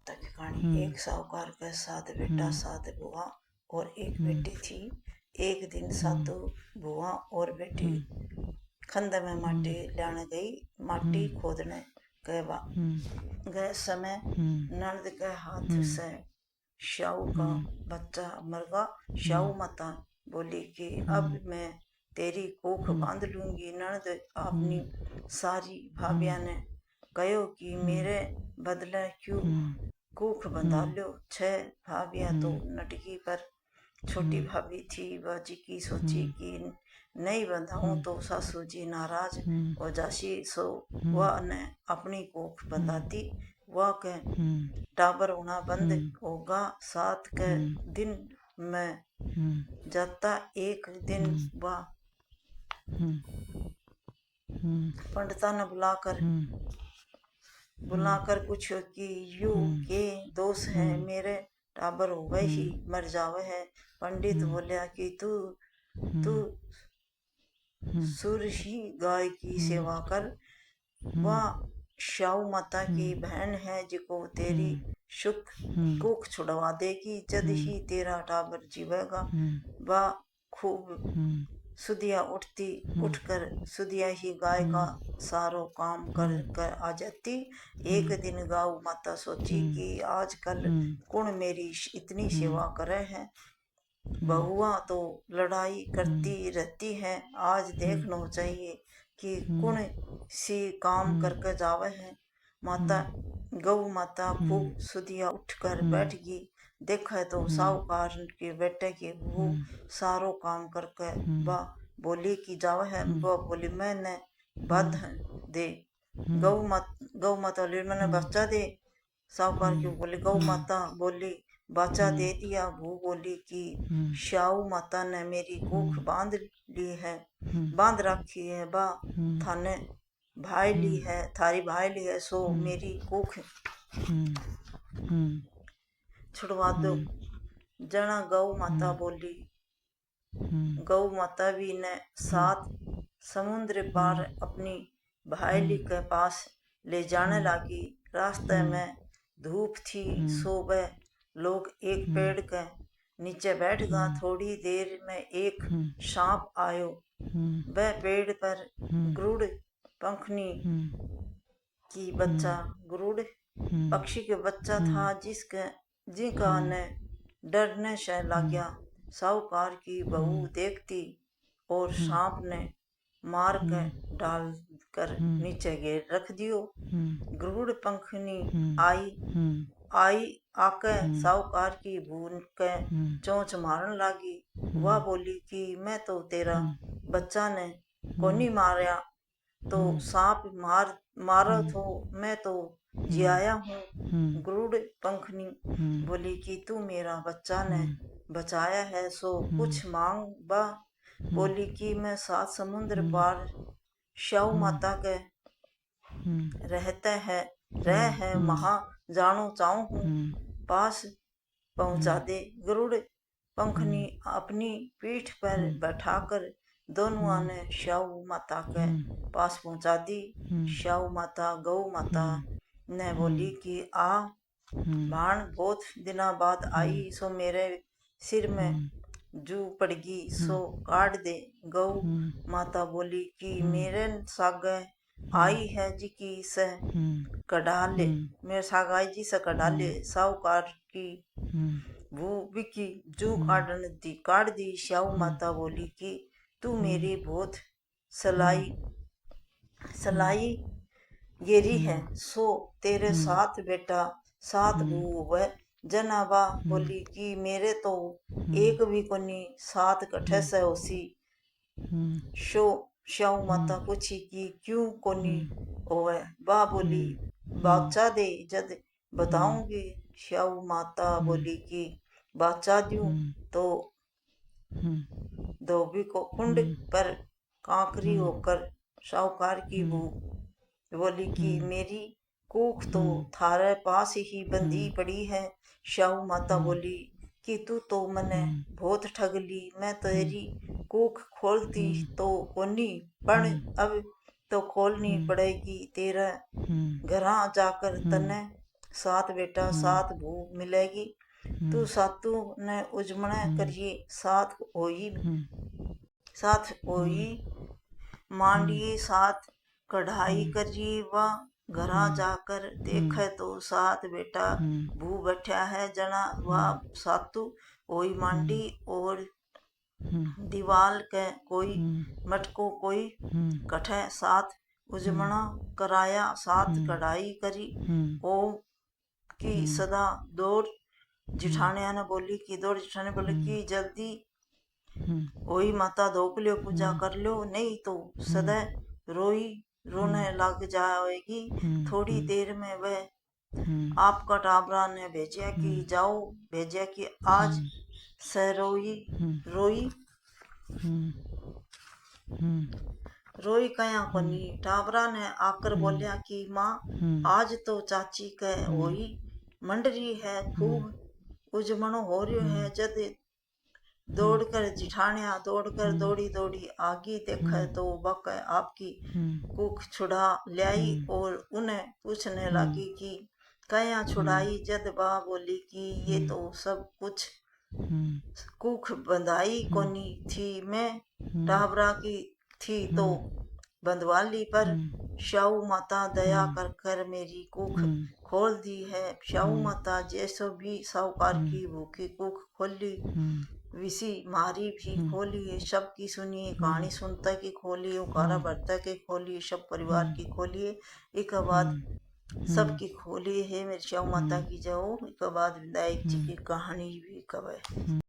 तक कहानी। एक साहूकार के 7 बेटा 7 बुआ और एक बेटी थी। एक दिन साधु बुआ और बेटी खंड में माटी लाने गई। माटी खोदने गए समय नंद के हाथ से शाहू का बच्चा मर गया। शाहू माता बोली कि अब मैं तेरी कोख बांध लूंगी। नंद अपनी सारी भाभिया ने कहो कि मेरे बदले क्यों कोख बंधा लो। 6 भाभिया तो नटकी पर छोटी भाभी थी। वह जी की सोची कि नहीं बंधाऊं तो सासू जी नाराज हो जासी। सो वह ने अपनी कोख बंधा दी। वह के टाबर होना बंद होगा। 7 के दिन में जाता एक दिन वह पंडिता ने बुलाकर पूछो कि यू के दोष है। मेरे टाबर हो गए ही मर जावे है। पंडित बोलिया कि तू सुरही गाय की सेवा कर। वह शाहू माता की बहन है जिको तेरी सुख कुख छुड़वा देगी। जद ही तेरा टाबर जीवेगा। वह खूब सुदिया उठकर सुदिया ही गाय का सारो काम कर आ जाती। एक दिन गौ माता सोची कि आजकल कौन मेरी इतनी सेवा करे है। बहुआ तो लड़ाई करती रहती है। आज देखना चाहिए कि कौन सी काम करके जावे है। गौ माता खूब सुदिया उठकर बैठ गई। देखा तो साहूकार के बेटे की बहू सारो काम करके वह बोली कि जावे है। वह बोली मैंने बध दे। गौ माता बोली मैंने बच्चा दे। साहूकार की बोली गौ माता बोली बच्चा दे दिया। बहू बोली कि शाहू माता ने मेरी कोख बांध ली है, बांध रखी है। बा थाने भाई ली है, थारी भाई ली है। सो मेरी कोख छुड़वा दो। जना गौ माता बोली। गौ माता भी ने 7 समुद्र पार अपनी भाईली के पास ले जाने लगी। रास्ते में धूप थी। सो वह लोग एक पेड़ के नीचे बैठ गया। थोड़ी देर में एक सांप आयो। वह पेड़ पर गरुड़ पंखनी की बच्चा गरुड़ पक्षी के बच्चा था जिनका ने डरने से लग्या। साहूकार की बहू देखती और सांप ने मार के डाल कर नीचे घेर रख दियो। गरुड़ पंखनी आई आके साहूकार की बहू के चोंच मारन लगी। वह बोली कि मैं तो तेरा बच्चा ने कोनी मारया तो सांप मारो तो मैं तो जियाया हूँ। गरुड़ पंखनी बोली कि तू मेरा बच्चा ने बचाया है सो कुछ मांग। बा बोली कि मैं 7 समुद्र पार शाहू माता के रह है वहाँ जानो चाहूँ हूँ, पास पहुँचा दे। गरुड़ पंखनी अपनी पीठ पर बैठाकर दोनों ने शाहू माता के पास पहुँचा दी। शाहू माता गौ माता ने बोली कि आ भाण बहुत दिना बाद आई। सो मेरे सिर में जू पड़गी सो काट दे। गौ माता बोली कि मेरे सागे आई है जी की से कढ़ा ले। मेरे साग आई जी से कढ़ा ले। साहूकार की वो बिकी जू काट दी। शाहू माता बोली कि तू मेरी बहुत सलाई गेरी है। सो तेरे 7 बेटा 7 बहू हुए। जनाबा बोली कि मेरे तो एक भी कोनी 7 कट्ठे से होसी। शाहू माता पूछी कि क्यों कोनी होवे। बा बोली बाचा दे जद बताऊंगी। शाहू माता बोली कि बाचा दूं तो धोबी को कुंड पर कांकरी होकर। साहूकार की बहू बोली कि मेरी कोख तो थारे पास ही बंधी पड़ी है। शाहू माता बोली कि तू तो मने बहुत ठग ली। मैं तेरी कोख खोलती तो कोनी पण अब तो खोलनी पड़ेगी। तेरे घरा जाकर तने सात बेटा सात भू मिलेगी। तू सातू ने उजमणे करिए सात होई मांडिए सात कढ़ाई करिए। वा घरा जाकर देखे तो सात बेटा भू बैठा है जना। वा सातू होई मांडी और दीवाल के कोई मटको कोई कठे सात उजमणा कराया सात कढ़ाई करी। ओ की सदा दौड़ जिठानिया ने बोली कि दौड़ जिठाने बोले कि जल्दी होई माता धोक लियो पूजा कर लो नहीं तो सदा रोने लग जाएगी। थोड़ी देर में वह आपका टाबरा ने भेजा कि जाओ भेजा कि आज से रोई कया कोनी। टाबरा ने आकर बोलिया कि माँ आज तो चाची के होई मंडरी है खूब उजमणो हो रही है। जद दौड़कर जिठानिया दौड़ी आगी देखे तो बक आपकी कुख छुड़ा लाई और उन्हें पूछने लगी कि कया छुड़ाई। जद बा बोली कि ये तो सब कुछ कुख बंधाई कोनी थी मैं टाबरा की थी तो बंधवाली पर श्याऊ माता दया कर कर मेरी कुख खोल दी है। श्याऊ माता जैसो भी साहूकार की भूखी कुख खोली विसी मारी भी खोली। सबकी सुनिए कहानी सुनता की खोली उकारा भरता के खोली सब परिवार की खोलिए। एक बाद सबकी खोली है मेरी श्याऊ माता की जाओ। एक बाद विनायक जी की कहानी भी कवे।